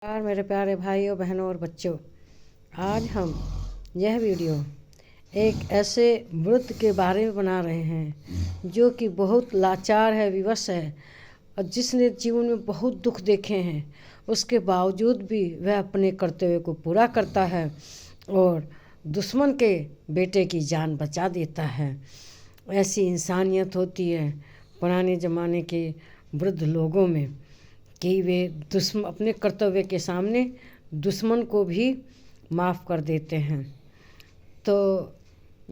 नमस्कार मेरे प्यारे भाइयों बहनों और बच्चों। आज हम यह वीडियो एक ऐसे वृद्ध के बारे में बना रहे हैं जो कि बहुत लाचार है, विवश है और जिसने जीवन में बहुत दुख देखे हैं। उसके बावजूद भी वह अपने कर्तव्य को पूरा करता है और दुश्मन के बेटे की जान बचा देता है। ऐसी इंसानियत होती है पुराने ज़माने के वृद्ध लोगों में कि वे अपने कर्तव्य के सामने दुश्मन को भी माफ़ कर देते हैं। तो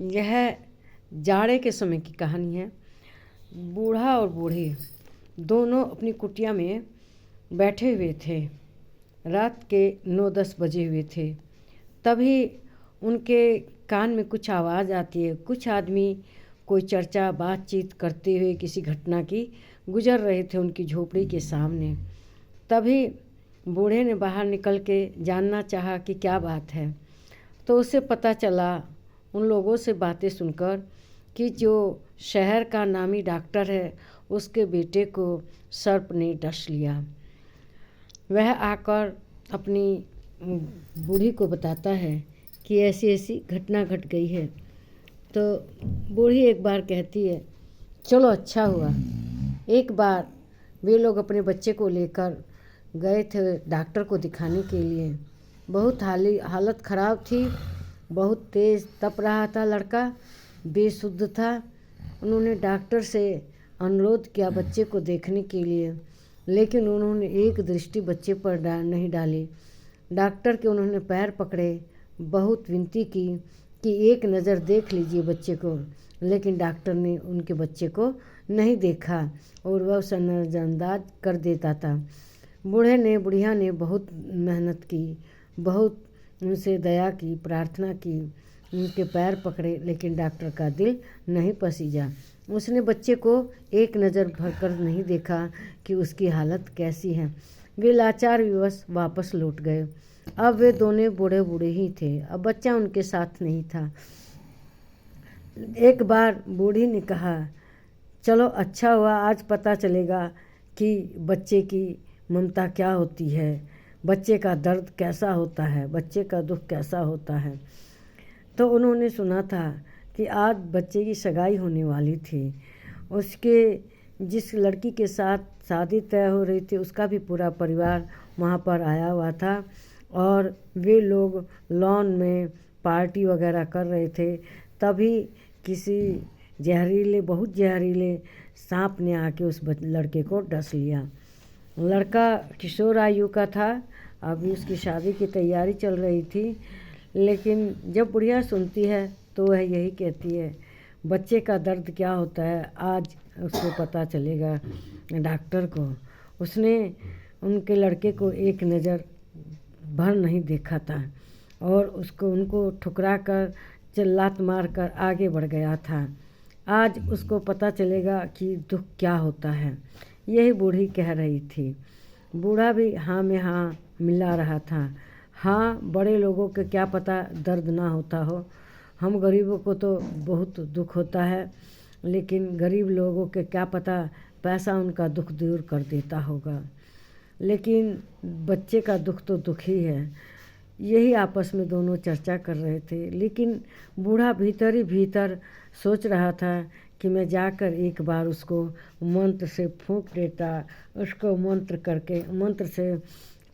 यह जाड़े के समय की कहानी है। बूढ़ा और बूढ़ी दोनों अपनी कुटिया में बैठे हुए थे। रात के 9-10 बजे हुए थे। तभी उनके कान में कुछ आवाज़ आती है। कुछ आदमी कोई चर्चा बातचीत करते हुए किसी घटना की गुजर रहे थे उनकी झोपड़ी के सामने। तभी बूढ़े ने बाहर निकल के जानना चाहा कि क्या बात है। तो उसे पता चला उन लोगों से बातें सुनकर कि जो शहर का नामी डॉक्टर है उसके बेटे को सर्प ने डस लिया। वह आकर अपनी बूढ़ी को बताता है कि ऐसी ऐसी घटना घट गई है। तो बूढ़ी एक बार कहती है, चलो अच्छा हुआ। एक बार वे लोग अपने बच्चे को लेकर गए थे डॉक्टर को दिखाने के लिए। बहुत हालत ख़राब थी, बहुत तेज़ तप रहा था, लड़का बेसुध था। उन्होंने डॉक्टर से अनुरोध किया बच्चे को देखने के लिए, लेकिन उन्होंने एक दृष्टि बच्चे पर नहीं डाली। डॉक्टर के उन्होंने पैर पकड़े, बहुत विनती की कि एक नज़र देख लीजिए बच्चे को, लेकिन डॉक्टर ने उनके बच्चे को नहीं देखा और वह उसे नज़रअंदाज कर देता था। बुढ़िया ने बहुत मेहनत की, बहुत उनसे दया की, प्रार्थना की, उनके पैर पकड़े, लेकिन डॉक्टर का दिल नहीं पसीजा। उसने बच्चे को एक नज़र भरकर नहीं देखा कि उसकी हालत कैसी है। वे लाचार विवश वापस लौट गए। अब वे दोनों बूढ़े बूढ़े ही थे, अब बच्चा उनके साथ नहीं था। एक बार बूढ़ी ने कहा, चलो अच्छा हुआ, आज पता चलेगा कि बच्चे की ममता क्या होती है, बच्चे का दर्द कैसा होता है, बच्चे का दुख कैसा होता है। तो उन्होंने सुना था कि आज बच्चे की सगाई होने वाली थी। उसके जिस लड़की के साथ शादी तय हो रही थी उसका भी पूरा परिवार वहाँ पर आया हुआ था और वे लोग लॉन में पार्टी वगैरह कर रहे थे। तभी किसी बहुत जहरीले सांप ने आके उस लड़के को डस लिया। लड़का किशोर आयु का था, अभी उसकी शादी की तैयारी चल रही थी। लेकिन जब बुढ़िया सुनती है तो वह यही कहती है, बच्चे का दर्द क्या होता है आज उसको पता चलेगा डॉक्टर को। उसने उनके लड़के को एक नज़र भर नहीं देखा था और उनको ठुकरा कर चिल्लात मार कर आगे बढ़ गया था। आज उसको पता चलेगा कि दुख क्या होता है, यही बूढ़ी कह रही थी। बूढ़ा भी हाँ में हाँ मिला रहा था। हाँ, बड़े लोगों के क्या पता दर्द ना होता हो, हम गरीबों को तो बहुत दुख होता है, लेकिन गरीब लोगों के क्या पता पैसा उनका दुख दूर कर देता होगा। लेकिन बच्चे का दुख तो दुख ही है। यही आपस में दोनों चर्चा कर रहे थे। लेकिन बूढ़ा भीतर ही भीतर सोच रहा था कि मैं जाकर एक बार उसको मंत्र से फूंक देता, उसको मंत्र से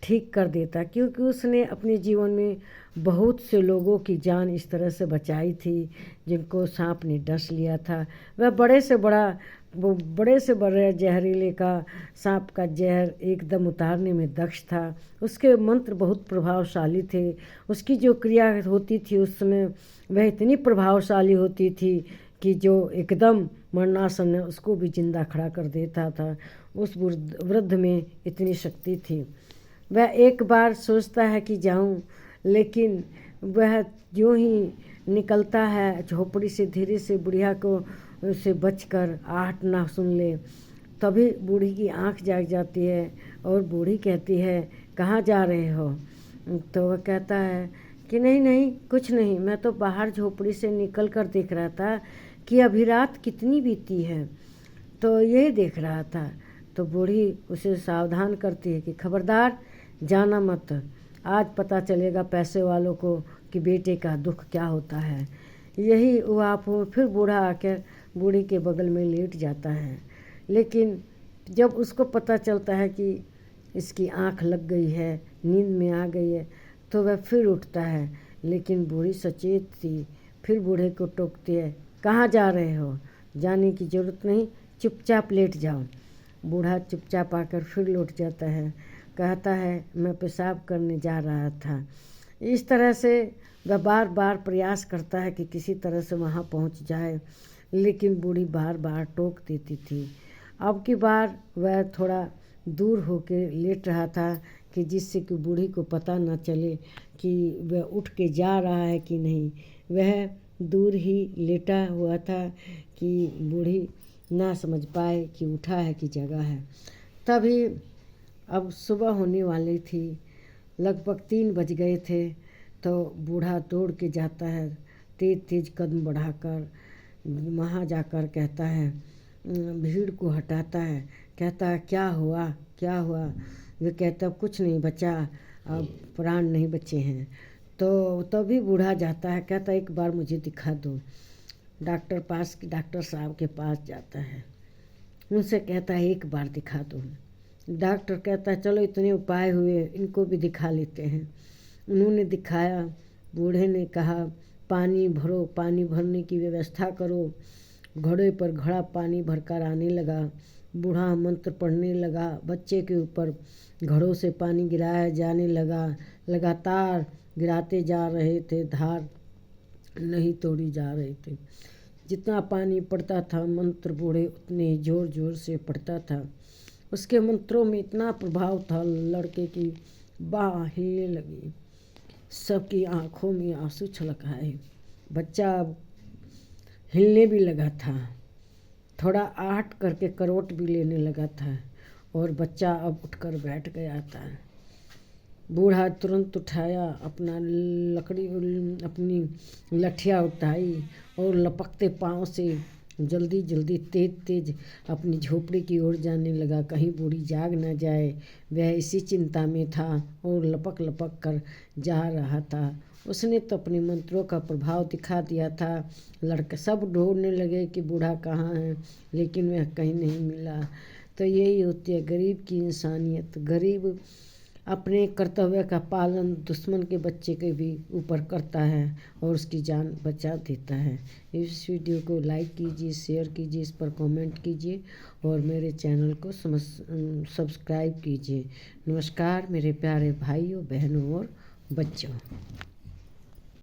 ठीक कर देता, क्योंकि उसने अपने जीवन में बहुत से लोगों की जान इस तरह से बचाई थी जिनको सांप ने डस लिया था। वह बड़े से बड़े जहरीले का सांप का जहर एकदम उतारने में दक्ष था। उसके मंत्र बहुत प्रभावशाली थे। उसकी जो क्रिया होती थी उस समय वह इतनी प्रभावशाली होती थी कि जो एकदम मरणासन है उसको भी जिंदा खड़ा कर देता था। उस वृद्ध में इतनी शक्ति थी। वह एक बार सोचता है कि जाऊं, लेकिन वह यूं ही निकलता है झोपड़ी से धीरे से बुढ़िया को से बचकर आहट ना सुन ले। तभी बूढ़ी की आंख जाग जाती है और बूढ़ी कहती है, कहाँ जा रहे हो? तो वह कहता है कि नहीं नहीं कुछ नहीं, मैं तो बाहर झोपड़ी से निकल कर देख रहा था कि अभी रात कितनी बीती है, तो यही देख रहा था। तो बूढ़ी उसे सावधान करती है कि खबरदार जाना मत, आज पता चलेगा पैसे वालों को कि बेटे का दुख क्या होता है। यही हुआ। फिर बूढ़ा आकर बूढ़ी के बगल में लेट जाता है। लेकिन जब उसको पता चलता है कि इसकी आँख लग गई है, नींद में आ गई है, तो वह फिर उठता है। लेकिन बूढ़ी सचेत थी, फिर बूढ़े को टोकती है, कहाँ जा रहे हो, जाने की ज़रूरत नहीं, चुपचाप लेट जाओ। बूढ़ा चुपचाप आकर फिर लौट जाता है, कहता है मैं पेशाब करने जा रहा था। इस तरह से वह बार बार प्रयास करता है कि किसी तरह से वहाँ पहुँच जाए, लेकिन बूढ़ी बार बार टोक देती थी। अब की बार वह थोड़ा दूर होकर लेट रहा था कि जिससे कि बूढ़ी को पता न चले कि वह उठ के जा रहा है कि नहीं। वह दूर ही लेटा हुआ था कि बूढ़ी ना समझ पाए कि उठा है कि जगा है। तभी अब सुबह होने वाली थी, लगभग 3 बज गए थे। तो बूढ़ा दौड़ के जाता है, तेज तेज कदम बढ़ाकर वहाँ जाकर कहता है, भीड़ को हटाता है, कहता है क्या हुआ क्या हुआ। वे कहता कुछ नहीं बचा, अब प्राण नहीं बचे हैं। तो तभी बूढ़ा जाता है, कहता एक बार मुझे दिखा दो। डॉक्टर साहब के पास जाता है, उनसे कहता है एक बार दिखा दो। डॉक्टर कहता है चलो इतने उपाय हुए, इनको भी दिखा लेते हैं। उन्होंने दिखाया। बूढ़े ने कहा पानी भरो, पानी भरने की व्यवस्था करो। घड़े पर घड़ा पानी भरकर आने लगा। बूढ़ा मंत्र पढ़ने लगा, बच्चे के ऊपर घड़ों से पानी गिराया जाने लगा। लगातार गिराते जा रहे थे, धार नहीं तोड़ी जा रहे थे। जितना पानी पड़ता था मंत्र बूढ़े उतने जोर जोर से पढ़ता था। उसके मंत्रों में इतना प्रभाव था, लड़के की बाह हिलने लगी, सबकी आंखों में आंसू छलक आए। बच्चा अब हिलने भी लगा था, थोड़ा आहट करके करवट भी लेने लगा था, और बच्चा अब उठकर बैठ गया था। बूढ़ा तुरंत उठाया, अपनी लठिया उठाई और लपकते पाँव से जल्दी जल्दी तेज तेज अपनी झोपड़ी की ओर जाने लगा, कहीं बूढ़ी जाग न जाए। वह इसी चिंता में था और लपक लपक कर जा रहा था। उसने तो अपने मंत्रों का प्रभाव दिखा दिया था। लड़के सब ढूंढने लगे कि बूढ़ा कहाँ है, लेकिन वह कहीं नहीं मिला। तो यही होती है गरीब की इंसानियत। गरीब अपने कर्तव्य का पालन दुश्मन के बच्चे के भी ऊपर करता है और उसकी जान बचा देता है। इस वीडियो को लाइक कीजिए, शेयर कीजिए, इस पर कमेंट कीजिए और मेरे चैनल को सब्सक्राइब कीजिए। नमस्कार मेरे प्यारे भाइयों, बहनों और बच्चों।